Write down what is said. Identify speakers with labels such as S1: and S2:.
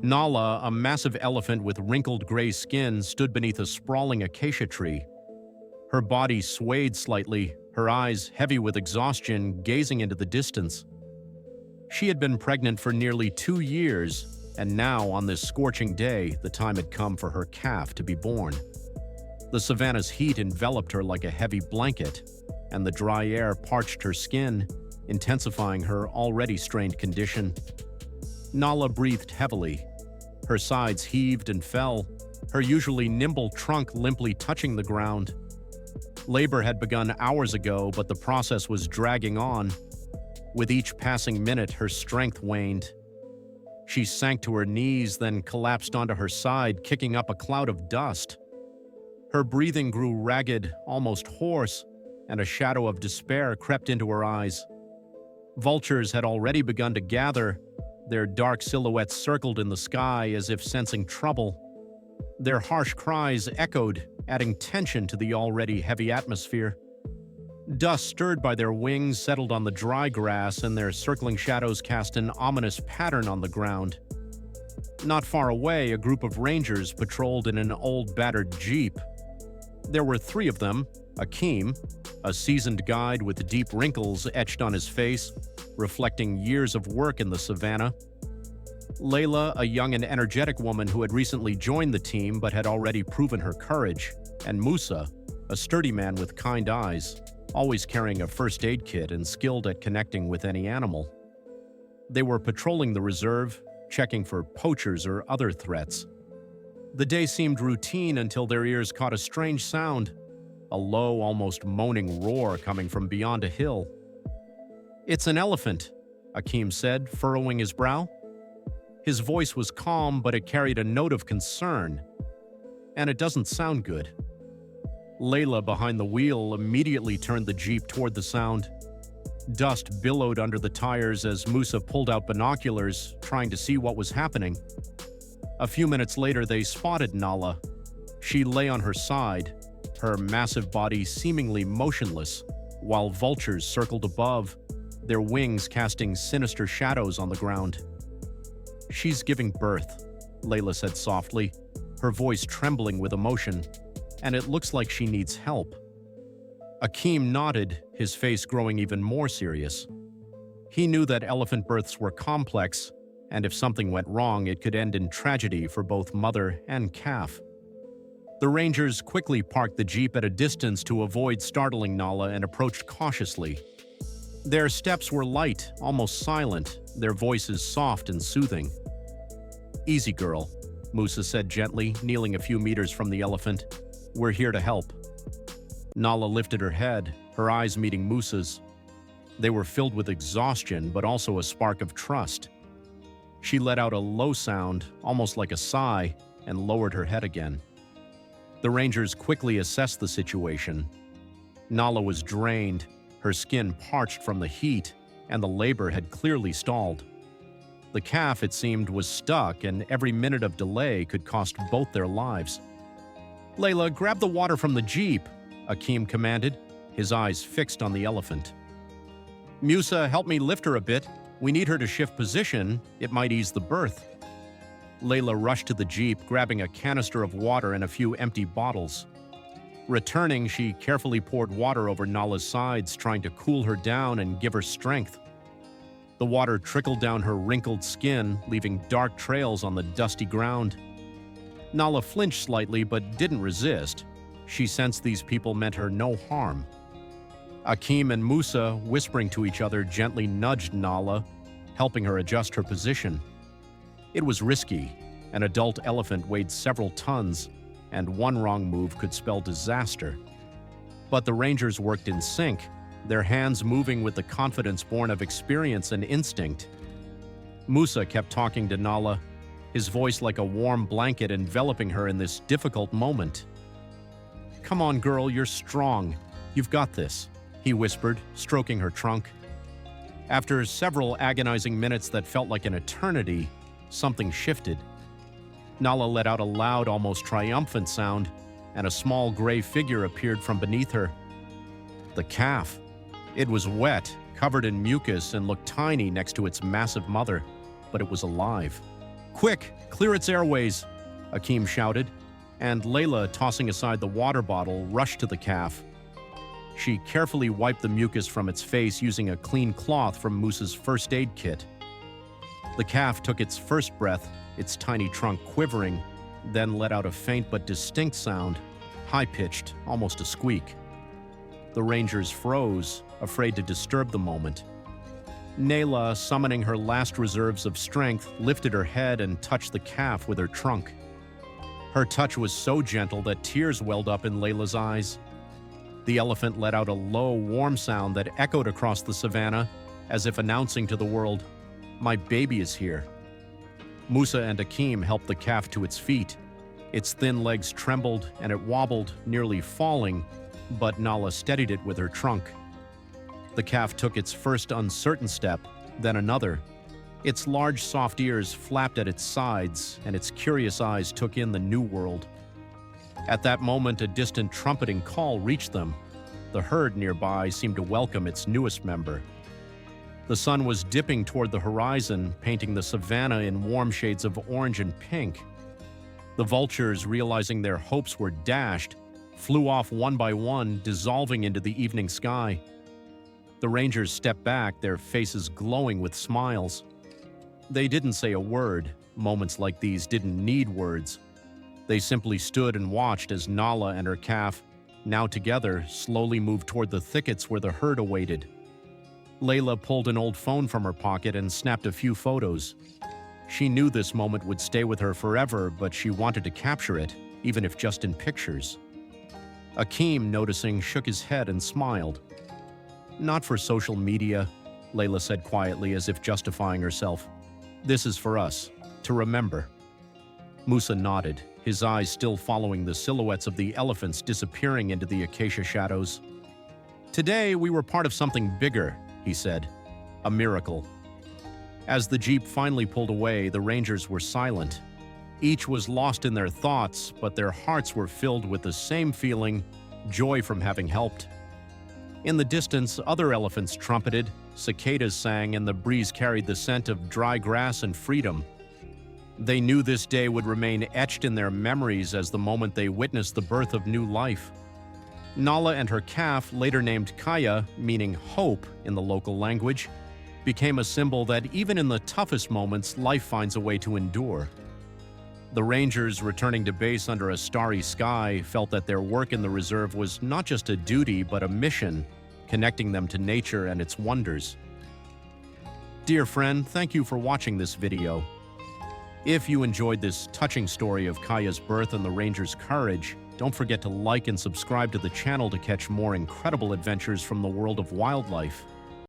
S1: Nala, a massive elephant with wrinkled gray skin, stood beneath a sprawling acacia tree. Her body swayed slightly, her eyes heavy with exhaustion, gazing into the distance. She had been pregnant for nearly 2 years, and now, on this scorching day, the time had come for her calf to be born. The savannah's heat enveloped her like a heavy blanket, and the dry air parched her skin, intensifying her already strained condition. Nala breathed heavily. Her sides heaved and fell, her usually nimble trunk limply touching the ground. Labor had begun hours ago, but the process was dragging on. With each passing minute, her strength waned. She sank to her knees, then collapsed onto her side, kicking up a cloud of dust. Her breathing grew ragged, almost hoarse, and a shadow of despair crept into her eyes. Vultures had already begun to gather, their dark silhouettes circled in the sky as if sensing trouble. Their harsh cries echoed, adding tension to the already heavy atmosphere. Dust stirred by their wings settled on the dry grass, and their circling shadows cast an ominous pattern on the ground. Not far away, a group of rangers patrolled in an old battered jeep. There were 3 of them: Akeem, a seasoned guide with deep wrinkles etched on his face, reflecting years of work in the savannah; Layla, a young and energetic woman who had recently joined the team but had already proven her courage; and Musa, a sturdy man with kind eyes, always carrying a first aid kit and skilled at connecting with any animal. They were patrolling the reserve, checking for poachers or other threats. The day seemed routine until their ears caught a strange sound, a low, almost moaning roar coming from beyond a hill. "It's an elephant," Akeem said, furrowing his brow. His voice was calm, but it carried a note of concern. "And it doesn't sound good." Layla, behind the wheel, immediately turned the jeep toward the sound. Dust billowed under the tires as Musa pulled out binoculars, trying to see what was happening. A few minutes later, they spotted Nala. She lay on her side, her massive body seemingly motionless, while vultures circled above, their wings casting sinister shadows on the ground. "She's giving birth," Layla said softly, her voice trembling with emotion, "and it looks like she needs help." Akeem nodded, his face growing even more serious. He knew that elephant births were complex, and if something went wrong, it could end in tragedy for both mother and calf. The rangers quickly parked the jeep at a distance to avoid startling Nala and approached cautiously. Their steps were light, almost silent, their voices soft and soothing. "Easy, girl," Musa said gently, kneeling a few meters from the elephant. "We're here to help." Nala lifted her head, her eyes meeting Musa's. They were filled with exhaustion, but also a spark of trust. She let out a low sound, almost like a sigh, and lowered her head again. The rangers quickly assessed the situation. Nala was drained, her skin parched from the heat, and the labor had clearly stalled. The calf, it seemed, was stuck, and every minute of delay could cost both their lives. "Layla, grab the water from the jeep," Akeem commanded, his eyes fixed on the elephant. "Musa, help me lift her a bit. We need her to shift position. It might ease the birth." Layla rushed to the jeep, grabbing a canister of water and a few empty bottles. Returning, she carefully poured water over Nala's sides, trying to cool her down and give her strength. The water trickled down her wrinkled skin, leaving dark trails on the dusty ground. Nala flinched slightly but didn't resist. She sensed these people meant her no harm. Akeem and Musa, whispering to each other, gently nudged Nala, helping her adjust her position. It was risky. An adult elephant weighed several tons, and one wrong move could spell disaster. But the rangers worked in sync, their hands moving with the confidence born of experience and instinct. Musa kept talking to Nala, his voice like a warm blanket enveloping her in this difficult moment. "Come on, girl, you're strong. You've got this," he whispered, stroking her trunk. After several agonizing minutes that felt like an eternity, something shifted. Nala let out a loud, almost triumphant sound, and a small gray figure appeared from beneath her. The calf. It was wet, covered in mucus, and looked tiny next to its massive mother, but it was alive. "Quick, clear its airways," Akeem shouted, and Layla, tossing aside the water bottle, rushed to the calf. She carefully wiped the mucus from its face using a clean cloth from Moose's first aid kit. The calf took its first breath, its tiny trunk quivering, then let out a faint but distinct sound, high-pitched, almost a squeak. The rangers froze, afraid to disturb the moment. Nayla, summoning her last reserves of strength, lifted her head and touched the calf with her trunk. Her touch was so gentle that tears welled up in Layla's eyes. The elephant let out a low, warm sound that echoed across the savannah, as if announcing to the world, "My baby is here." Musa and Akeem helped the calf to its feet. Its thin legs trembled and it wobbled, nearly falling, but Nala steadied it with her trunk. The calf took its first uncertain step, then another. Its large, soft ears flapped at its sides, and its curious eyes took in the new world. At that moment, a distant trumpeting call reached them. The herd nearby seemed to welcome its newest member. The sun was dipping toward the horizon, painting the savannah in warm shades of orange and pink. The vultures, realizing their hopes were dashed, flew off one by one, dissolving into the evening sky. The rangers stepped back, their faces glowing with smiles. They didn't say a word. Moments like these didn't need words. They simply stood and watched as Nala and her calf, now together, slowly moved toward the thickets where the herd awaited. Layla pulled an old phone from her pocket and snapped a few photos. She knew this moment would stay with her forever, but she wanted to capture it, even if just in pictures. Akeem, noticing, shook his head and smiled. "Not for social media," Layla said quietly, as if justifying herself. "This is for us, to remember." Musa nodded, his eyes still following the silhouettes of the elephants disappearing into the acacia shadows. "Today, we were part of something bigger," he said. "A miracle." As the jeep finally pulled away, the rangers were silent. Each was lost in their thoughts, but their hearts were filled with the same feeling, joy from having helped. In the distance, other elephants trumpeted, cicadas sang, and the breeze carried the scent of dry grass and freedom. They knew this day would remain etched in their memories as the moment they witnessed the birth of new life. Nala and her calf, later named Kaya, meaning hope in the local language, became a symbol that even in the toughest moments, life finds a way to endure. The rangers, returning to base under a starry sky, felt that their work in the reserve was not just a duty but a mission, connecting them to nature and its wonders. Dear friend, thank you for watching this video. If you enjoyed this touching story of Kaya's birth and the rangers' courage, don't forget to like and subscribe to the channel to catch more incredible adventures from the world of wildlife.